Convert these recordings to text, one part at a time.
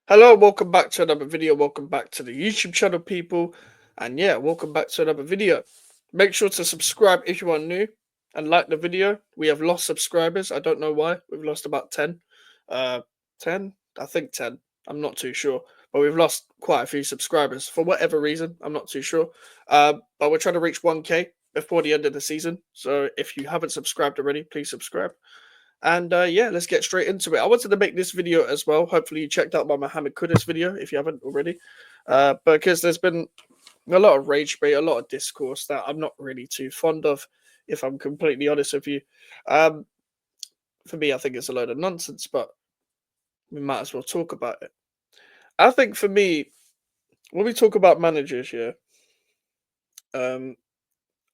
Hello, welcome back to another video. Welcome back to the YouTube channel, people. And yeah, welcome back to another video. Make sure to subscribe if you are new and like the video. We have lost subscribers. I don't know why. We've lost about 10. 10? I think 10. I'm not too sure. But we've lost quite a few subscribers for whatever reason. I'm not too sure. But we're trying to reach 1K before the end of the season. So if you haven't subscribed already, please subscribe. And yeah, let's get straight into it. I wanted to make this video as well. Hopefully, you checked out my Mohammed Kudus video if you haven't already, because there's been a lot of rage bait, a lot of discourse that I'm not really too fond of, if I'm completely honest with you. Um, for me, I think it's a load of nonsense, but we might as well talk about it. I think for me, when we talk about managers, yeah, um,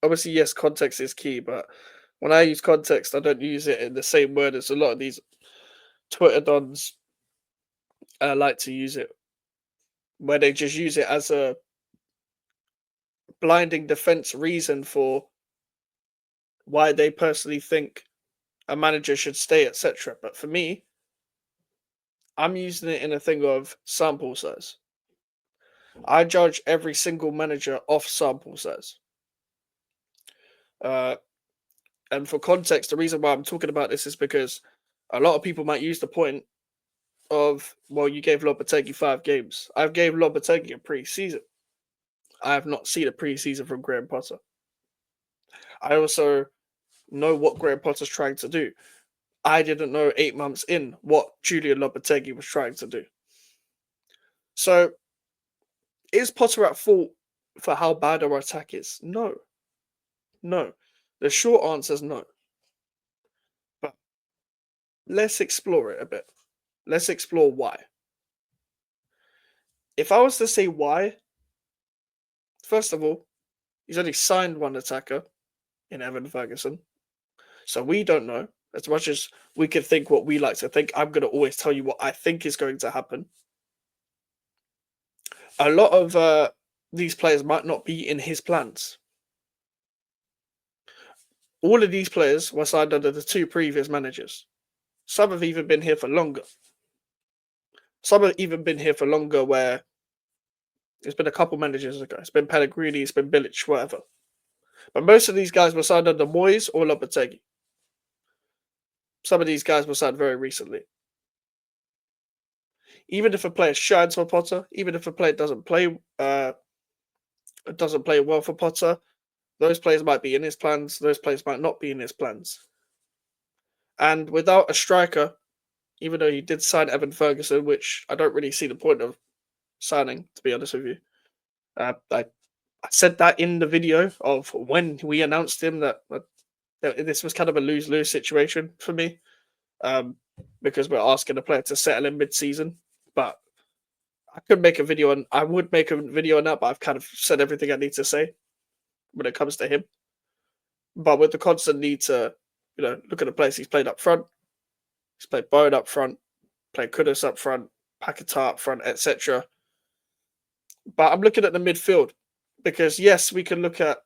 obviously, yes, context is key, but when I use context, I don't use it in the same word as a lot of these Twitter dons like to use it, where they just use it as a blinding defense reason for why they personally think a manager should stay, etc. But for me, I'm using it in a thing of sample size. I judge every single manager off sample size. Uh, and for context, the reason why I'm talking about this is because a lot of people might use the point of, well, you gave Lopetegui 5 games. I've gave Lopetegui a pre-season. I have not seen a pre-season from Graham Potter. I also know what Graham Potter's trying to do. I didn't know 8 months in what Julian Lopetegui was trying to do. So, is Potter at fault for how bad our attack is? No, no. The short answer is no. But let's explore it a bit. Let's explore why. If I was to say why, first of all, he's only signed one attacker in Evan Ferguson. So we don't know. As much as we can think what we like to think, I'm going to always tell you what I think is going to happen. A lot of these players might not be in his plans. All of these players were signed under the two previous managers. Some have even been here for longer. Some have even been here for longer where it's been a couple managers ago. It's been Pellegrini, it's been Bilic, whatever. But most of these guys were signed under Moyes or Lopetegui. Some of these guys were signed very recently. Even if a player shines for Potter, even if a player doesn't play well for Potter, those players might be in his plans. Those players might not be in his plans. And without a striker, even though he did sign Evan Ferguson, which I don't really see the point of signing, to be honest with you. I said that in the video of when we announced him that this was kind of a lose-lose situation for me, um, because we're asking a player to settle in mid-season. But I would make a video on that, but I've kind of said everything I need to say when it comes to him. But with the constant need to, look at the players he's played up front, he's played Bowen up front, played Kudus up front, Paquetá up front, etc. But I'm looking at the midfield because yes, we can look at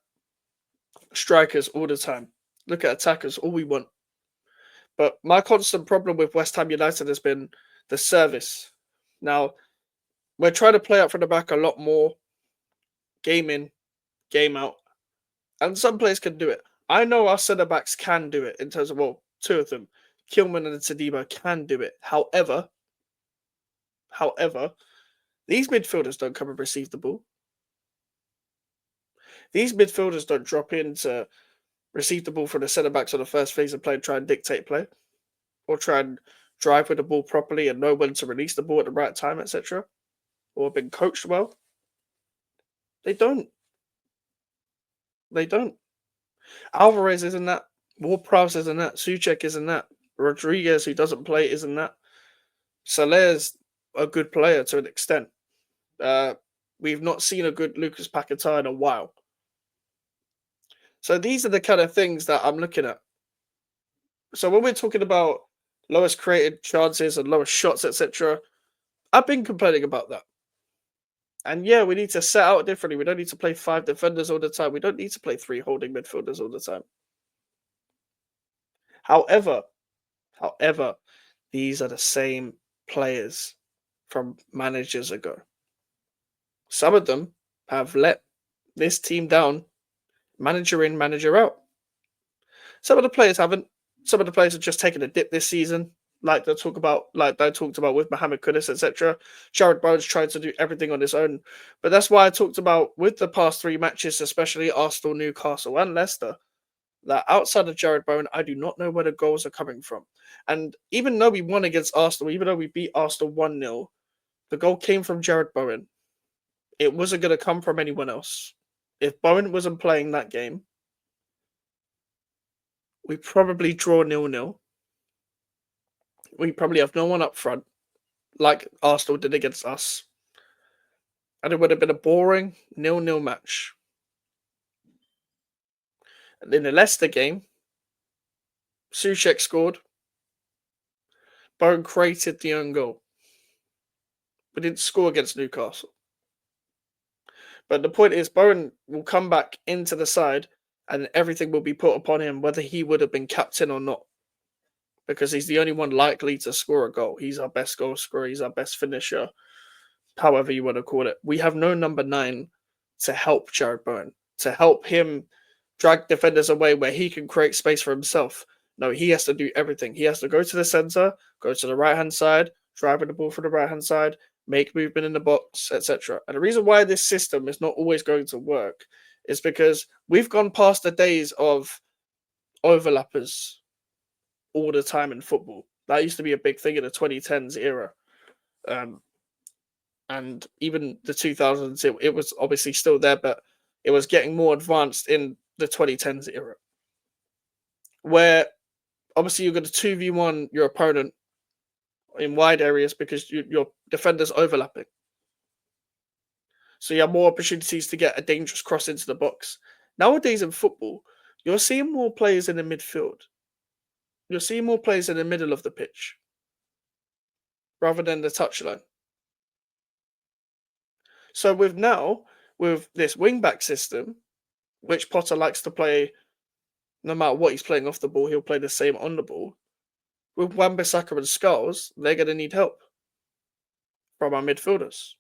strikers all the time, look at attackers all we want. But my constant problem with West Ham United has been the service. Now, we're trying to play out from the back a lot more, game in, game out, and some players can do it. I know our centre backs can do it in terms of, well, two of them, Kilman and Tadibo can do it. However, these midfielders don't come and receive the ball. These midfielders don't drop in to receive the ball from the centre backs on the first phase of play and try and dictate play, or try and drive with the ball properly and know when to release the ball at the right time, etc., or have been coached well. They don't. They don't. Alvarez isn't that. Ward-Prowse isn't that. Souček isn't that. Rodriguez, who doesn't play, isn't that. Salah's a good player to an extent. We've not seen a good Lucas Paquetá in a while. So these are the kind of things that I'm looking at. So when we're talking about lowest created chances and lowest shots, etc., I've been complaining about that. And yeah, we need to set out differently. We don't need to play 5 defenders all the time. We don't need to play 3 holding midfielders all the time. However, these are the same players. from managers ago. Some of them have let this team down, manager in, manager out. Some of the players haven't. Some of the players have just taken a dip this season, like they talked about with Mohamed Kudus, etc. Jared Bowen's trying to do everything on his own. But that's why I talked about with the past 3 matches, especially Arsenal, Newcastle, and Leicester, that outside of Jared Bowen, I do not know where the goals are coming from. And even though we won against Arsenal, even though we beat Arsenal 1-0, the goal came from Jared Bowen. It wasn't going to come from anyone else. If Bowen wasn't playing that game, we probably draw 0-0. We probably have no one up front, like Arsenal did against us. And it would have been a boring 0-0 match. And in the Leicester game, Souček scored. Bowen created the own goal. We didn't score against Newcastle. But the point is, Bowen will come back into the side and everything will be put upon him, whether he would have been captain or not. Because he's the only one likely to score a goal. He's our best goal scorer. He's our best finisher. However you want to call it. We have no number 9 to help Jared Bowen. To help him drag defenders away where he can create space for himself. No, he has to do everything. He has to go to the centre, go to the right-hand side, driving the ball from the right-hand side, make movement in the box, etc. And the reason why this system is not always going to work is because we've gone past the days of overlappers all the time in football. That used to be a big thing in the 2010s era. And even the 2000s, it was obviously still there, but it was getting more advanced in the 2010s era. Where obviously you're going to 2v1 your opponent in wide areas because your defender's overlapping. So you have more opportunities to get a dangerous cross into the box. Nowadays in football, you're seeing more players in the midfield. You're seeing more players in the middle of the pitch rather than the touchline. So with this wing-back system, which Potter likes to play, no matter what he's playing off the ball, he'll play the same on the ball. With Wan-Bissaka and Scholes, they're going to need help from our midfielders,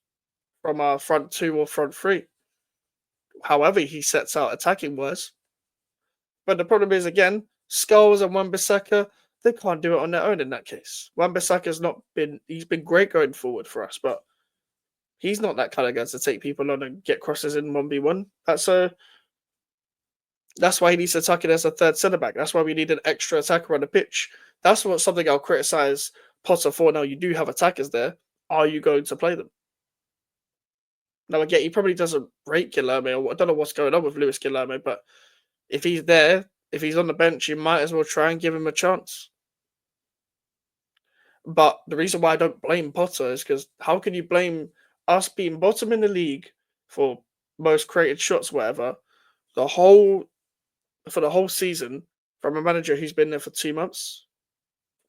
from our front 2 or front 3. However he sets out attacking-wise. But the problem is, again, Scholes and Wan-Bissaka, they can't do it on their own in that case. Wan-Bissaka's he's been great going forward for us, but he's not that kind of guy to take people on and get crosses in 1v1. That's why he needs to tuck in as a third centre-back. That's why we need an extra attacker on the pitch. That's something I'll criticise Potter for. Now, you do have attackers there. Are you going to play them? Now, again, he probably doesn't rate Guilherme, or I don't know what's going on with Luis Guilherme, but if he's there, if he's on the bench, you might as well try and give him a chance. But the reason why I don't blame Potter is because how can you blame us being bottom in the league for most created shots, whatever, for the whole season from a manager who's been there for 2 months?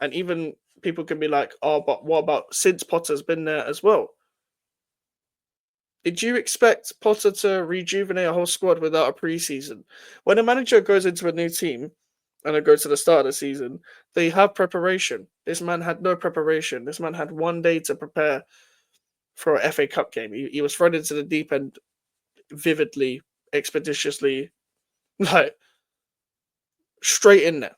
And even people can be like, oh, but what about since Potter's been there as well? Did you expect Potter to rejuvenate a whole squad without a preseason? When a manager goes into a new team and they go to the start of the season, they have preparation. This man had no preparation. This man had 1 day to prepare for an FA Cup game. He was thrown into the deep end vividly, expeditiously, like straight in there.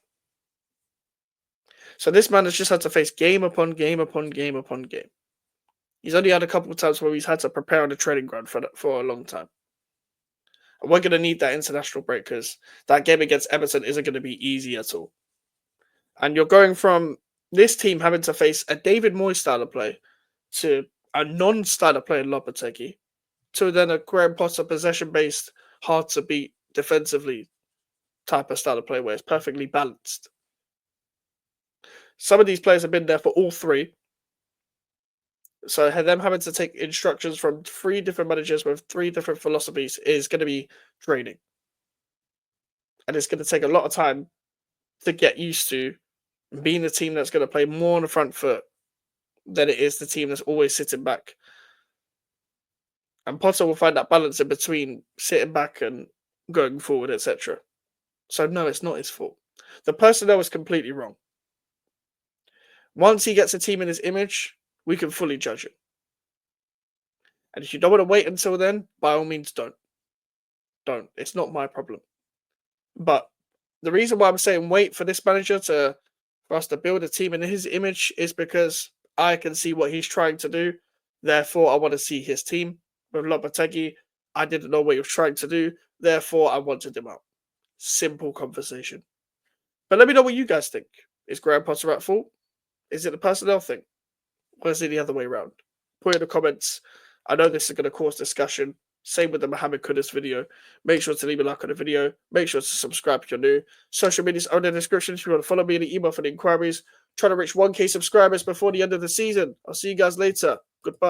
So this man has just had to face game upon game upon game upon game. He's only had a couple of times where he's had to prepare on the training ground for a long time. And we're going to need that international break because that game against Everton isn't going to be easy at all. And you're going from this team having to face a David Moyes style of play to a non-style of play in Lopetegui to then a Graham Potter possession-based, hard-to-beat defensively type of style of play where it's perfectly balanced. Some of these players have been there for all 3. So them having to take instructions from 3 different managers with 3 different philosophies is going to be draining. And it's going to take a lot of time to get used to being the team that's going to play more on the front foot than it is the team that's always sitting back. And Potter will find that balance in between sitting back and going forward, etc. So no, it's not his fault. The personnel was completely wrong. Once he gets a team in his image, we can fully judge it. And if you don't want to wait until then, by all means, don't. Don't. It's not my problem. But the reason why I'm saying wait for this manager for us to build a team in his image is because I can see what he's trying to do. Therefore, I want to see his team. With Lopetegui, I didn't know what he was trying to do. Therefore, I wanted him out. Simple conversation. But let me know what you guys think. Is Graham Potter at fault? Is it the personnel thing? Or is it the other way around? Put in the comments. I know this is going to cause discussion. Same with the Mohammed Kudus video. Make sure to leave a like on the video. Make sure to subscribe if you're new. Social media's on in the description if you want to follow me in the email for the inquiries. Trying to reach 1K subscribers before the end of the season. I'll see you guys later. Goodbye.